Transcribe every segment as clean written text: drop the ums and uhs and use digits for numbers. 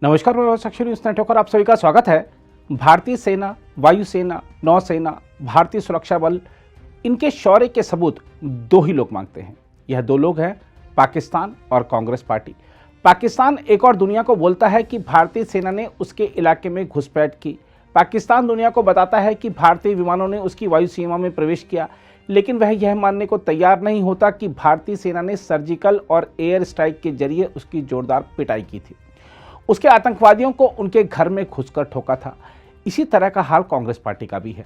नमस्कार, मैं साक्षी news network पर आप सभी का स्वागत है। भारतीय सेना, वायुसेना, नौसेना, भारतीय सुरक्षा बल, इनके शौर्य के सबूत दो ही लोग मांगते हैं। यह दो लोग हैं पाकिस्तान और कांग्रेस पार्टी। पाकिस्तान एक और दुनिया को बोलता है कि भारतीय सेना ने उसके इलाके में घुसपैठ की। पाकिस्तान दुनिया को बताता है कि भारतीय विमानों ने उसकी वायु सीमा में प्रवेश किया, लेकिन वह यह मानने को तैयार नहीं होता कि भारतीय सेना ने सर्जिकल और एयर स्ट्राइक के जरिए उसकी जोरदार पिटाई की थी, उसके आतंकवादियों को उनके घर में घुसकर ठोका था। इसी तरह का हाल कांग्रेस पार्टी का भी है।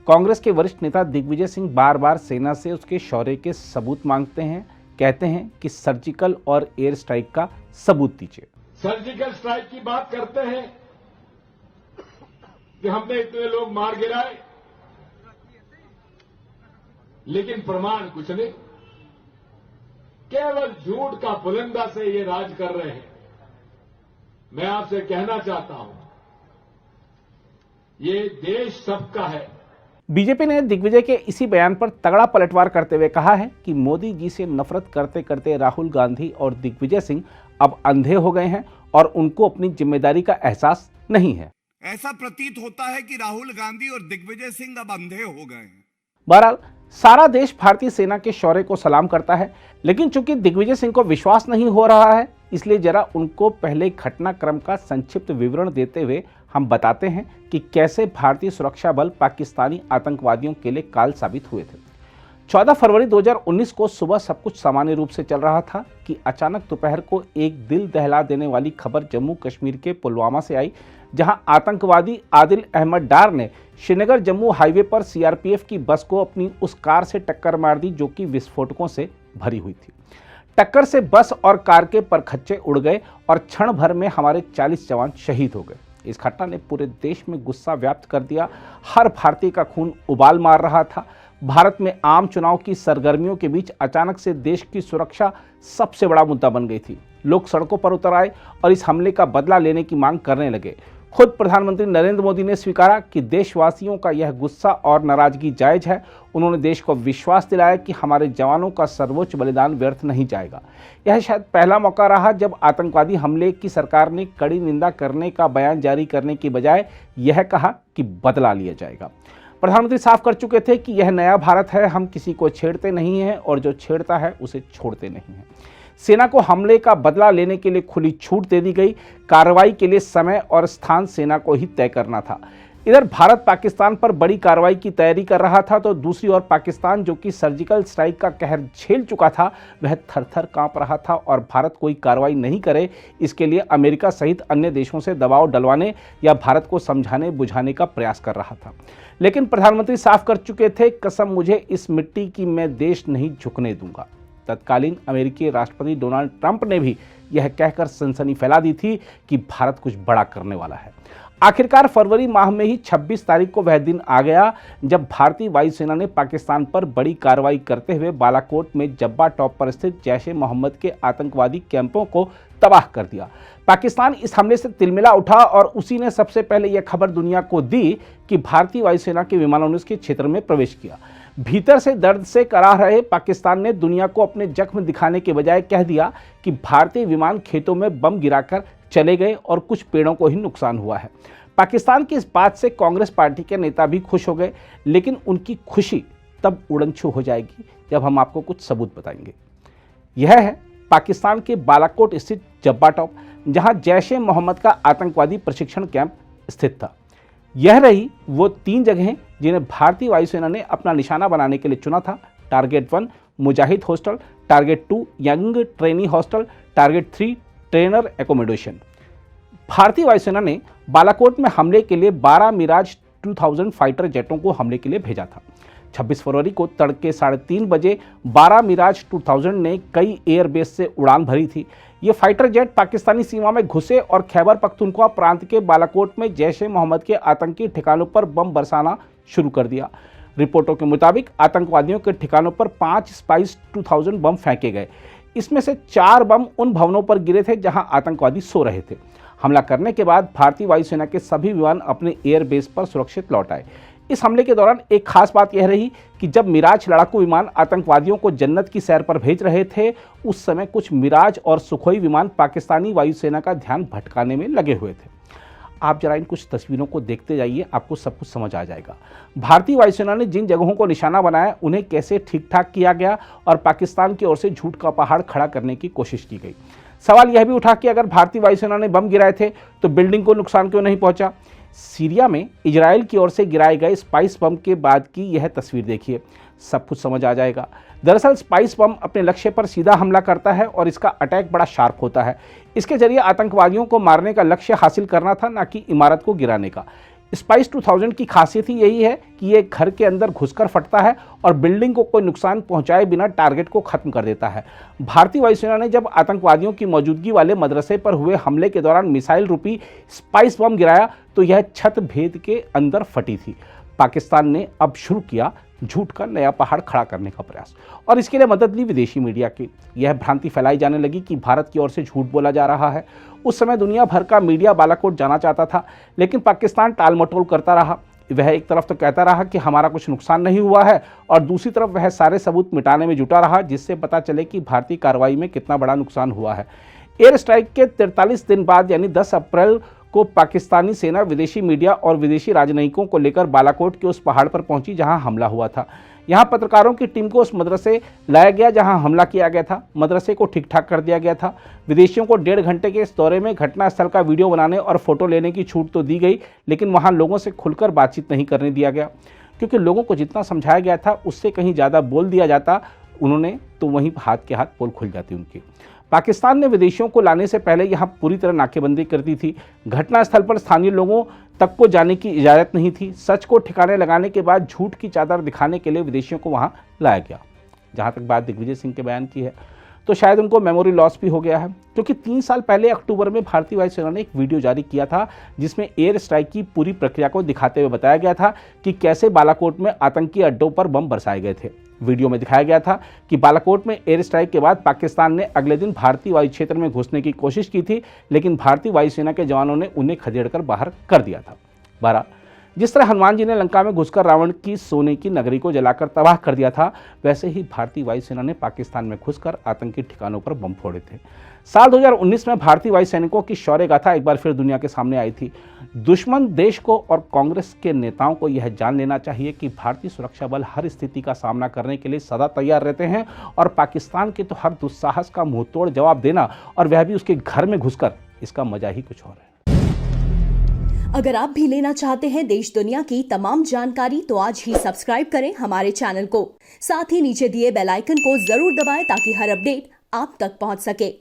कांग्रेस के वरिष्ठ नेता दिग्विजय सिंह बार बार सेना से उसके शौर्य के सबूत मांगते हैं, कहते हैं कि सर्जिकल और एयर स्ट्राइक का सबूत दीजिए। सर्जिकल स्ट्राइक की बात करते हैं कि हमने इतने लोग मार गिराए, लेकिन प्रमाण कुछ नहीं, केवल झूठ का बुलंदा से ये राज कर रहे हैं। मैं आपसे कहना चाहता हूं, ये देश सबका है। बीजेपी ने दिग्विजय के इसी बयान पर तगड़ा पलटवार करते हुए कहा है कि मोदी जी से नफरत करते करते राहुल गांधी और दिग्विजय सिंह अब अंधे हो गए हैं और उनको अपनी जिम्मेदारी का एहसास नहीं है। ऐसा प्रतीत होता है कि राहुल गांधी और दिग्विजय सिंह अब अंधे हो गए हैं। बहरहाल सारा देश भारतीय सेना के शौर्य को सलाम करता है, लेकिन चूंकि दिग्विजय सिंह को विश्वास नहीं हो रहा है, इसलिए जरा उनको पहले घटनाक्रम का संक्षिप्त विवरण देते हुए हम बताते हैं कि कैसे भारतीय सुरक्षा बल पाकिस्तानी आतंकवादियों के लिए काल साबित हुए थे। 14 फरवरी 2019 को सुबह सब कुछ सामान्य रूप से चल रहा था कि अचानक दोपहर को एक दिल दहला देने वाली खबर जम्मू कश्मीर के पुलवामा से आई, जहां आतंकवादी आदिल अहमद डार ने श्रीनगर जम्मू हाईवे पर सीआरपीएफ की बस को अपनी उस कार से टक्कर मार दी जो कि विस्फोटकों से भरी हुई थी। टक्कर से बस और कार के परखच्चे उड़ गए और क्षण भर में हमारे 40 जवान शहीद हो गए। इस घटना ने पूरे देश में गुस्सा व्याप्त कर दिया। हर भारतीय का खून उबाल मार रहा था। भारत में आम चुनाव की सरगर्मियों के बीच अचानक से देश की सुरक्षा सबसे बड़ा मुद्दा बन गई थी। लोग सड़कों पर उतर आए और इस हमले का बदला लेने की मांग करने लगे। खुद प्रधानमंत्री नरेंद्र मोदी ने स्वीकारा कि देशवासियों का यह गुस्सा और नाराजगी जायज है। उन्होंने देश को विश्वास दिलाया कि हमारे जवानों का सर्वोच्च बलिदान व्यर्थ नहीं जाएगा। यह शायद पहला मौका रहा जब आतंकवादी हमले की सरकार ने कड़ी निंदा करने का बयान जारी करने की बजाय यह कहा कि बदला लिया जाएगा। प्रधानमंत्री साफ कर चुके थे कि यह नया भारत है, हम किसी को छेड़ते नहीं हैं और जो छेड़ता है उसे छोड़ते नहीं हैं। सेना को हमले का बदला लेने के लिए खुली छूट दे दी गई। कार्रवाई के लिए समय और स्थान सेना को ही तय करना था। इधर भारत पाकिस्तान पर बड़ी कार्रवाई की तैयारी कर रहा था, तो दूसरी ओर पाकिस्तान, जो कि सर्जिकल स्ट्राइक का कहर झेल चुका था, वह थर-थर कांप रहा था और भारत कोई कार्रवाई नहीं करे, इसके लिए अमेरिका सहित अन्य देशों से दबाव डलवाने या भारत को समझाने बुझाने का प्रयास कर रहा था। लेकिन प्रधानमंत्री साफ कर चुके थे, कसम मुझे इस मिट्टी की, मैं देश नहीं झुकने दूंगा। तत्कालीन अमेरिकी राष्ट्रपति डोनाल्ड ट्रंप ने भी यह कहकर सनसनी फैला दी थी कि भारत कुछ बड़ा करने वाला है। आखिरकार फरवरी माह में ही 26 तारीख को वह दिन आ गया जब भारतीय वायुसेना ने पाकिस्तान पर बड़ी कार्रवाई करते हुए बालाकोट में जब्बा टॉप पर स्थित जैश-ए-मोहम्मद के आतंकवादी कैंपों को तबाह कर दिया। पाकिस्तान इस हमले से तिलमिला उठा और उसी ने सबसे पहले यह खबर दुनिया को दी कि भारतीय वायुसेना के विमानों ने उसके क्षेत्र में प्रवेश किया। भीतर से दर्द से कराह रहे पाकिस्तान ने दुनिया को अपने जख्म दिखाने के बजाय कह दिया कि भारतीय विमान खेतों में बम गिराकर चले गए और कुछ पेड़ों को ही नुकसान हुआ है। पाकिस्तान की इस बात से कांग्रेस पार्टी के नेता भी खुश हो गए, लेकिन उनकी खुशी तब उड़नछू हो जाएगी जब हम आपको कुछ सबूत बताएंगे। यह है पाकिस्तान के बालाकोट स्थित जब्बा टॉप, जहां जैश-ए-मोहम्मद का आतंकवादी प्रशिक्षण कैंप स्थित था। यह रही वो 3 जगहें जिन्हें भारतीय वायुसेना ने अपना निशाना बनाने के लिए चुना था। Target 1 Mujahid hostel, target 2 young trainee hostel, target 3 trainer accommodation. भारतीय वायुसेना ने बालाकोट में हमले के लिए 12 मिराज 2000 फाइटर जेटों को हमले के लिए भेजा था। 26 फरवरी को तड़के 3:30 बजे 12 मिराज 2000 ने कई एयरबेस से उड़ान भरी थी। ये फाइटर जेट पाकिस्तानी सीमा में घुसे और खैबर पख्तूनख्वा प्रांत के बालाकोट में जैश-ए-मोहम्मद के आतंकी ठिकानों पर बम बरसाना शुरू कर दिया। रिपोर्टों के मुताबिक आतंकवादियों के ठिकानों पर 5 स्पाइस 2000 बम फेंके गए। इसमें से 4 बम उन भवनों पर गिरे थे जहां आतंकवादी सो रहे थे। हमला करने के बाद भारतीय वायुसेना के सभी विमान अपने एयरबेस पर सुरक्षित लौट आए। इस हमले के दौरान एक खास बात यह रही कि जब मिराज लड़ाकू विमान आतंकवादियों को जन्नत की सैर पर भेज रहे थे, उस समय कुछ मिराज और सुखोई विमान पाकिस्तानी वायुसेना का ध्यान भटकाने में लगे हुए थे। आप जरा इन कुछ तस्वीरों को देखते जाइए, आपको सब कुछ समझ आ जाएगा। भारतीय वायुसेना ने जिन जगहों को निशाना बनाया, उन्हें कैसे ठीक ठाक किया गया और पाकिस्तान की ओर से झूठ का पहाड़ खड़ा करने की कोशिश की गई। सवाल यह भी उठा कि अगर भारतीय वायुसेना ने बम गिराए थे तो बिल्डिंग को नुकसान क्यों नहीं पहुंचा। सीरिया में इजराइल की ओर से गिराए गए स्पाइस बम के बाद की यह तस्वीर देखिए, सब कुछ समझ आ जाएगा। दरअसल स्पाइस बम अपने लक्ष्य पर सीधा हमला करता है और इसका अटैक बड़ा शार्प होता है। इसके जरिए आतंकवादियों को मारने का लक्ष्य हासिल करना था, न कि इमारत को गिराने का। स्पाइस 2000 की खासियत ही यही है कि ये घर के अंदर घुसकर फटता है और बिल्डिंग को कोई नुकसान पहुंचाए बिना टारगेट को खत्म कर देता है। भारतीय वायुसेना ने जब आतंकवादियों की मौजूदगी वाले मदरसे पर हुए हमले के दौरान मिसाइल रूपी स्पाइस बम गिराया तो यह छत भेद के अंदर फटी थी। पाकिस्तान ने अब शुरू किया झूठ का नया पहाड़ खड़ा करने का प्रयास और इसके लिए मदद ली विदेशी मीडिया की। यह भ्रांति फैलाई जाने लगी कि भारत की ओर से झूठ बोला जा रहा है। उस समय दुनिया भर का मीडिया बालाकोट जाना चाहता था, लेकिन पाकिस्तान टाल मटोल करता रहा। वह एक तरफ तो कहता रहा कि हमारा कुछ नुकसान नहीं हुआ है और दूसरी तरफ वह सारे सबूत मिटाने में जुटा रहा, जिससे पता चले कि भारतीय कार्रवाई में कितना बड़ा नुकसान हुआ है। एयर स्ट्राइक के 43 दिन बाद यानी 10 अप्रैल को पाकिस्तानी सेना विदेशी मीडिया और विदेशी राजनयिकों को लेकर बालाकोट के उस पहाड़ पर पहुंची जहां हमला हुआ था। यहां पत्रकारों की टीम को उस मदरसे लाया गया जहां हमला किया गया था। मदरसे को ठीक ठाक कर दिया गया था। विदेशियों को 1.5 घंटे के इस दौरे में घटनास्थल का वीडियो बनाने और फोटो लेने की छूट तो दी गई, लेकिन वहां लोगों से खुलकर बातचीत नहीं करने दिया गया, क्योंकि लोगों को जितना समझाया गया था उससे कहीं ज़्यादा बोल दिया जाता उन्होंने तो वहीं हाथ के हाथ पोल खुल जाती उनकी। पाकिस्तान ने विदेशियों को लाने से पहले यहां पूरी तरह नाकेबंदी कर दी थी। घटनास्थल पर स्थानीय लोगों तक को जाने की इजाज़त नहीं थी। सच को ठिकाने लगाने के बाद झूठ की चादर दिखाने के लिए विदेशियों को वहां लाया गया। जहां तक बात दिग्विजय सिंह के बयान की है तो शायद उनको मेमोरी लॉस भी हो गया है, क्योंकि 3 साल पहले अक्टूबर में भारतीय वायुसेना ने एक वीडियो जारी किया था जिसमें एयर स्ट्राइक की पूरी प्रक्रिया को दिखाते हुए बताया गया था कि कैसे बालाकोट में आतंकी अड्डों पर बम बरसाए गए थे। वीडियो में दिखाया गया था कि बालाकोट में एयर स्ट्राइक के बाद पाकिस्तान ने अगले दिन भारतीय वायु क्षेत्र में घुसने की कोशिश की थी, लेकिन भारतीय वायुसेना के जवानों ने उन्हें खदेड़कर बाहर कर दिया था। 12 जिस तरह हनुमान जी ने लंका में घुसकर रावण की सोने की नगरी को जलाकर तबाह कर दिया था, वैसे ही भारतीय वायुसेना ने पाकिस्तान में घुसकर आतंकी ठिकानों पर बम फोड़े थे। साल 2019 में भारतीय वायु सैनिकों की शौर्य गाथा एक बार फिर दुनिया के सामने आई थी। दुश्मन देश को और कांग्रेस के नेताओं को यह जान लेना चाहिए कि भारतीय सुरक्षा बल हर स्थिति का सामना करने के लिए सदा तैयार रहते हैं और पाकिस्तान के तो हर दुस्साहस का मुंहतोड़ जवाब देना, और वह भी उसके घर में घुसकर, इसका मजा ही कुछ और है। अगर आप भी लेना चाहते हैं देश दुनिया की तमाम जानकारी तो आज ही सब्सक्राइब करें हमारे चैनल को। साथ ही नीचे दिए बेल आइकन को जरूर दबाएं ताकि हर अपडेट आप तक पहुंच सके।